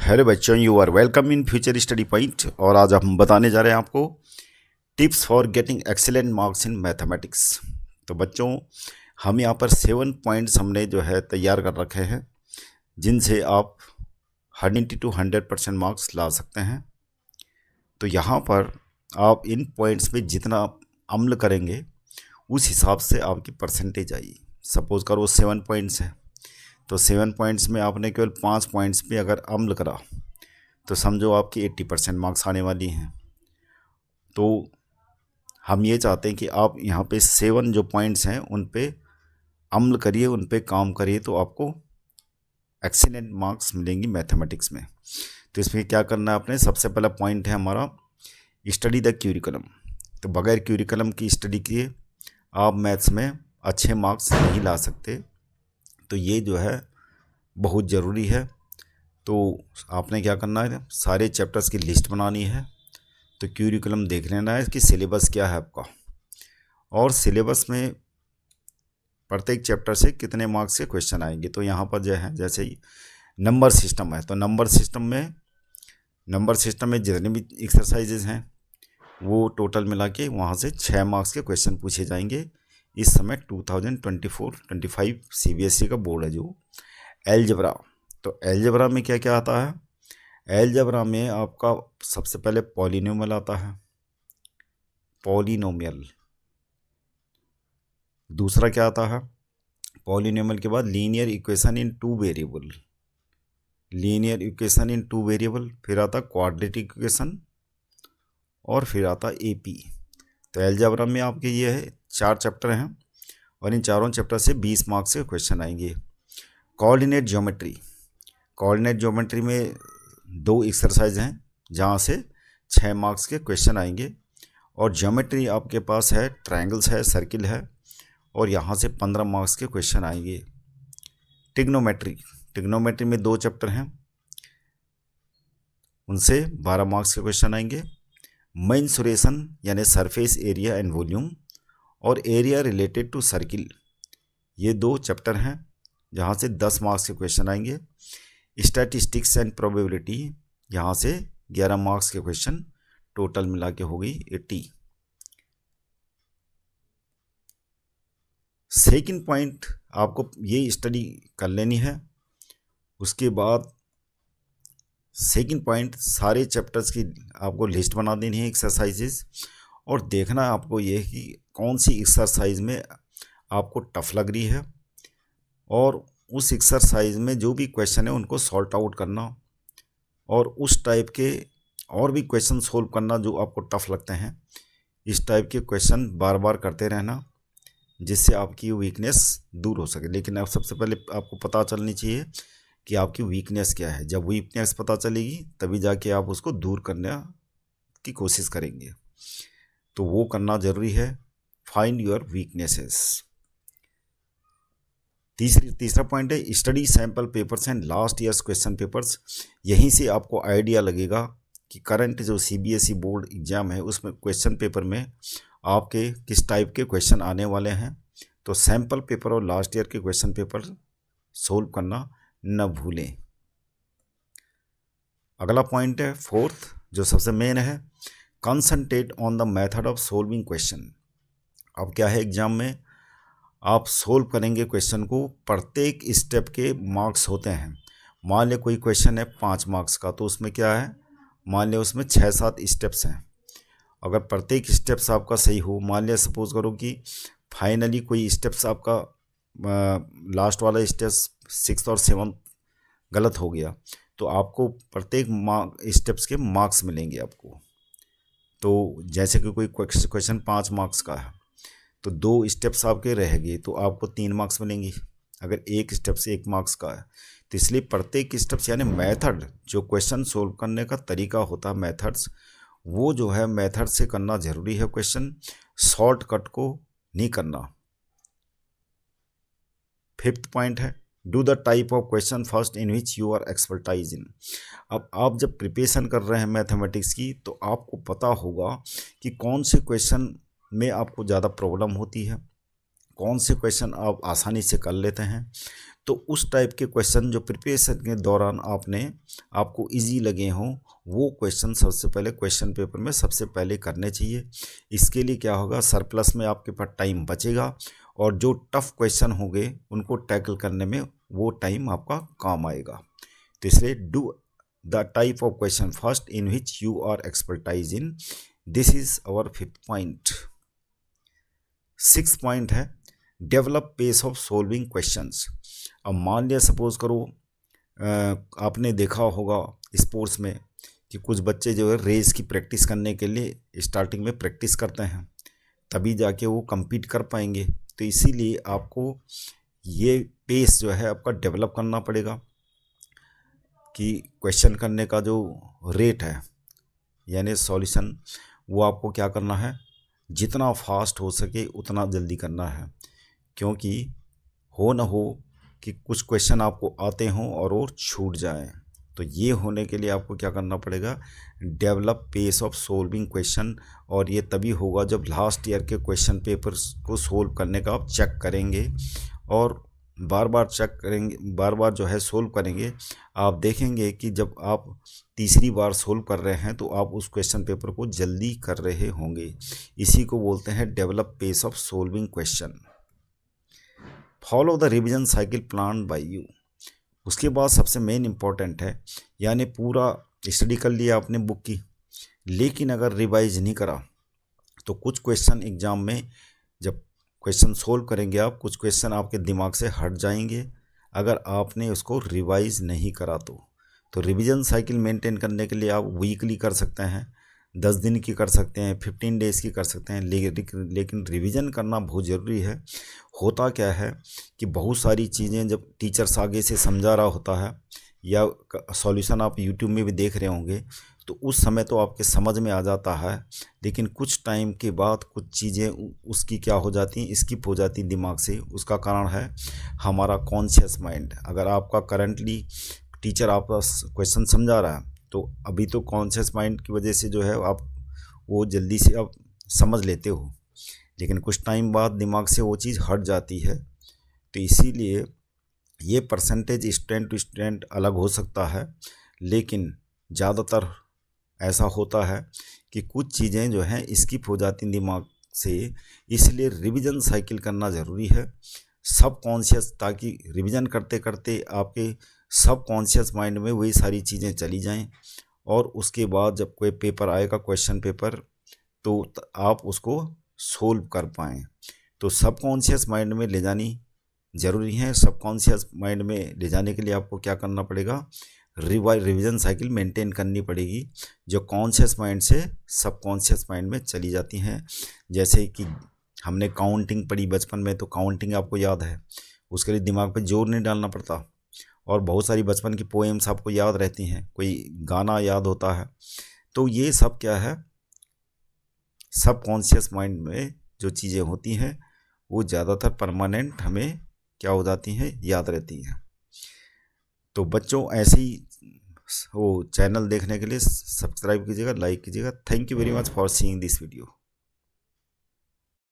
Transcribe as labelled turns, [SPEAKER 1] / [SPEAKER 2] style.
[SPEAKER 1] Hello बच्चों, you are welcome in future study point. और आज हम बताने जा रहे हैं आपको tips for getting excellent marks in mathematics. तो बच्चों, हम यहाँ पर 7 पॉइंट्स हमने जो है तैयार कर रखे हैं जिनसे आप 100 to 100% मार्क्स ला सकते हैं। तो यहाँ पर आप इन पॉइंट्स में जितना आप अमल करेंगे उस हिसाब से आपकी परसेंटेज आएगी। सपोज़ करो 7 पॉइंट्स है, तो 7 पॉइंट्स में आपने केवल 5 पॉइंट्स पे अगर अमल करा तो समझो आपकी 80% मार्क्स आने वाली हैं। तो हम ये चाहते हैं कि आप यहाँ पे 7 जो पॉइंट्स हैं उन पे अमल करिए, उन पे काम करिए, तो आपको एक्सीलेंट मार्क्स मिलेंगी मैथमेटिक्स में। तो इसमें क्या करना है आपने, सबसे पहला पॉइंट है हमारा स्टडी द क्यूरिकुलम। तो बगैर क्यूरिकुलम की स्टडी किए आप मैथ्स में अच्छे मार्क्स नहीं ला सकते। तो ये जो है बहुत ज़रूरी है। तो आपने क्या करना है, सारे चैप्टर्स की लिस्ट बनानी है। तो क्यूरिकुलम देख लेना है कि सिलेबस क्या है आपका, और सिलेबस में प्रत्येक चैप्टर से कितने मार्क्स के क्वेश्चन आएंगे। तो यहाँ पर जो है, जैसे ही नंबर सिस्टम है, तो नंबर सिस्टम में जितने भी एक्सरसाइजेज हैं वो टोटल मिला के वहाँ से 6 मार्क्स के क्वेश्चन पूछे जाएंगे। इस समय 2024-25 CBSE का बोर्ड है जो एलजेब्रा। तो एलजेब्रा में क्या क्या आता है, एलजेब्रा में आपका सबसे पहले पॉलिनोमियल आता है, पॉलिनोमियल। दूसरा क्या आता है, पॉलिनोमियल के बाद linear equation in 2 variable, linear equation in 2 variable. फिर आता क्वाड्रेटिक इक्वेशन, और फिर आता एपी। तो एलजेब्रा में आपके ये है 4 चैप्टर हैं, और इन चारों चैप्टर से 20 मार्क्स के क्वेश्चन आएंगे। कोऑर्डिनेट ज्योमेट्री, कोऑर्डिनेट ज्योमेट्री में 2 एक्सरसाइज हैं जहाँ से 6 मार्क्स के क्वेश्चन आएंगे। और ज्योमेट्री आपके पास है, ट्रायंगल्स है, सर्किल है, और यहाँ से 15 मार्क्स के क्वेश्चन आएंगे। टिग्नोमेट्री, टिग्नोमेट्री में 2 चैप्टर हैं, उनसे 12 मार्क्स के क्वेश्चन आएंगे। मेंसुरेशन यानी सरफेस एरिया एंड वॉल्यूम, और एरिया रिलेटेड टू सर्किल, ये 2 चैप्टर हैं जहाँ से 10 मार्क्स के क्वेश्चन आएंगे। स्टैटिस्टिक्स एंड प्रोबेबिलिटी, यहाँ से 11 मार्क्स के क्वेश्चन, टोटल मिला के हो गई 80। सेकंड पॉइंट आपको ये स्टडी कर लेनी है। उसके बाद सेकंड पॉइंट, सारे चैप्टर्स की आपको लिस्ट बना देनी है, एक्सरसाइजेस, और देखना है आपको ये कि कौन सी एक्सरसाइज में आपको टफ लग रही है, और उस एक्सरसाइज में जो भी क्वेश्चन है उनको सॉल्ट आउट करना, और उस टाइप के और भी क्वेश्चन सोल्व करना जो आपको टफ लगते हैं। इस टाइप के क्वेश्चन बार बार करते रहना, जिससे आपकी वीकनेस दूर हो सके। लेकिन अब सबसे पहले आपको पता चलनी चाहिए कि आपकी वीकनेस क्या है। जब वीकनेस पता चलेगी तभी जाके आप उसको दूर करने की कोशिश करेंगे। तो वो करना ज़रूरी है, फाइंड योर वीकनेसेस। तीसरा पॉइंट है study sample papers and last years question papers. यहीं से आपको आइडिया लगेगा कि करंट जो CBSE बोर्ड एग्ज़ाम है उसमें क्वेश्चन पेपर में आपके किस टाइप के क्वेश्चन आने वाले हैं। तो सैम्पल पेपर और लास्ट ईयर के क्वेश्चन पेपर सोल्व करना न भूलें। अगला पॉइंट है फोर्थ, जो सबसे मेन है, concentrate on the method of solving question. अब क्या है, एग्जाम में आप सोल्व करेंगे क्वेश्चन को, प्रत्येक स्टेप के मार्क्स होते हैं। मान ले कोई क्वेश्चन है 5 मार्क्स का, तो उसमें क्या है, मान ले उसमें 6-7 स्टेप्स हैं। अगर प्रत्येक स्टेप्स आपका सही हो, मान लिया सपोज करो कि फाइनली कोई स्टेप्स आपका लास्ट वाला स्टेप्स 6th और 7th गलत हो गया, तो आपको प्रत्येक स्टेप्स के मार्क्स मिलेंगे आपको। तो जैसे कि कोई क्वेश्चन 5 मार्क्स का है, तो 2 स्टेप्स आपके रह गए, तो आपको 3 मार्क्स मिलेंगे। अगर एक स्टेप से 1 मार्क्स का है, तो इसलिए प्रत्येक स्टेप्स यानी मेथड, जो क्वेश्चन सोल्व करने का तरीका होता है, मेथड्स, वो जो है मेथड से करना ज़रूरी है। क्वेश्चन शॉर्टकट को नहीं करना। 5th पॉइंट है do the type of question first in which you are expertise in. अब आप जब प्रिपरेशन कर रहे हैं मैथमेटिक्स की, तो आपको पता होगा कि कौन से क्वेश्चन में आपको ज़्यादा प्रॉब्लम होती है, कौन से क्वेश्चन आप आसानी से कर लेते हैं। तो उस टाइप के क्वेश्चन जो प्रिपरेशन के दौरान आपको इजी लगे हों, वो क्वेश्चन सबसे पहले क्वेश्चन पेपर में सबसे पहले करने चाहिए। इसके लिए क्या होगा, सरप्लस में आपके पास टाइम बचेगा और जो टफ क्वेश्चन होंगे उनको टैकल करने में वो टाइम आपका काम आएगा। तो इसलिए do the type of question first in which you are expertise in. This is our 5th point. 6th point है develop pace of solving questions. अब मान लिया सपोज करो आपने देखा होगा स्पोर्ट्स में कि कुछ बच्चे जो है रेस की प्रैक्टिस करने के लिए स्टार्टिंग में प्रैक्टिस करते हैं, तभी जाके वो compete कर पाएंगे। तो इसीलिए आपको ये पेस जो है आपका डेवलप करना पड़ेगा कि क्वेश्चन करने का जो रेट है यानी सॉल्यूशन, वो आपको क्या करना है, जितना फास्ट हो सके उतना जल्दी करना है। क्योंकि हो ना हो कि कुछ क्वेश्चन आपको आते हों और वो छूट जाएं। तो ये होने के लिए आपको क्या करना पड़ेगा, develop pace of solving question. और ये तभी होगा जब लास्ट ईयर के क्वेश्चन पेपर्स को सोल्व करने का आप चेक करेंगे और बार बार चेक करेंगे, बार बार जो है सोल्व करेंगे। आप देखेंगे कि जब आप तीसरी बार सोल्व कर रहे हैं तो आप उस क्वेश्चन पेपर को जल्दी कर रहे होंगे। इसी को बोलते हैं develop pace of solving question. Follow the revision cycle plan by you. उसके बाद सबसे मेन इम्पॉर्टेंट है, यानी पूरा स्टडी कर लिया आपने बुक की, लेकिन अगर रिवाइज नहीं करा तो कुछ क्वेश्चन एग्ज़ाम में जब क्वेश्चन सोल्व करेंगे आप, कुछ क्वेश्चन आपके दिमाग से हट जाएंगे अगर आपने उसको रिवाइज नहीं करा। तो रिवीजन साइकिल मेंटेन करने के लिए आप वीकली कर सकते हैं, 10 दिन की कर सकते हैं, 15 डेज़ की कर सकते हैं, लेकिन रिवीजन करना बहुत ज़रूरी है। होता क्या है कि बहुत सारी चीज़ें जब टीचर्स आगे से समझा रहा होता है या सॉल्यूशन आप यूट्यूब में भी देख रहे होंगे, तो उस समय तो आपके समझ में आ जाता है, लेकिन कुछ टाइम के बाद कुछ चीज़ें उसकी क्या हो जाती हैं, स्किप हो जाती दिमाग से। उसका कारण है हमारा कॉन्शियस माइंड। अगर आपका करंटली टीचर आपका क्वेश्चन समझा रहा है तो अभी तो कॉन्शियस माइंड की वजह से जो है आप वो जल्दी से आप समझ लेते हो, लेकिन कुछ टाइम बाद दिमाग से वो चीज़ हट जाती है। तो इसीलिए ये परसेंटेज स्टूडेंट टू स्टूडेंट अलग हो सकता है, लेकिन ज़्यादातर ऐसा होता है कि कुछ चीज़ें जो हैं स्किप हो जाती दिमाग से। इसलिए रिवीजन साइकिल करना ज़रूरी है सब कॉन्शियस, ताकि रिवीजन करते करते आपके सब कॉन्शियस माइंड में वही सारी चीज़ें चली जाएं और उसके बाद जब कोई पेपर आएगा क्वेश्चन पेपर, तो आप उसको सोल्व कर पाएँ। तो सब कॉन्शियस माइंड में ले जानी ज़रूरी है। सब कॉन्शियस माइंड में ले जाने के लिए आपको क्या करना पड़ेगा, रिवीजन साइकिल मेंटेन करनी पड़ेगी, जो कॉन्शियस माइंड से सब कॉन्शियस माइंड में चली जाती हैं। जैसे कि हमने काउंटिंग पढ़ी बचपन में, तो काउंटिंग आपको याद है, उसके लिए दिमाग पे जोर नहीं डालना पड़ता। और बहुत सारी बचपन की पोएम्स आपको याद रहती हैं, कोई गाना याद होता है। तो ये सब क्या है, सब कॉन्शियस माइंड में जो चीज़ें होती हैं वो ज़्यादातर परमानेंट हमें क्या हो जाती हैं, याद रहती हैं। तो बच्चों ऐसे ही वो चैनल देखने के लिए सब्सक्राइब कीजिएगा, लाइक कीजिएगा। Thank you very much for seeing this video.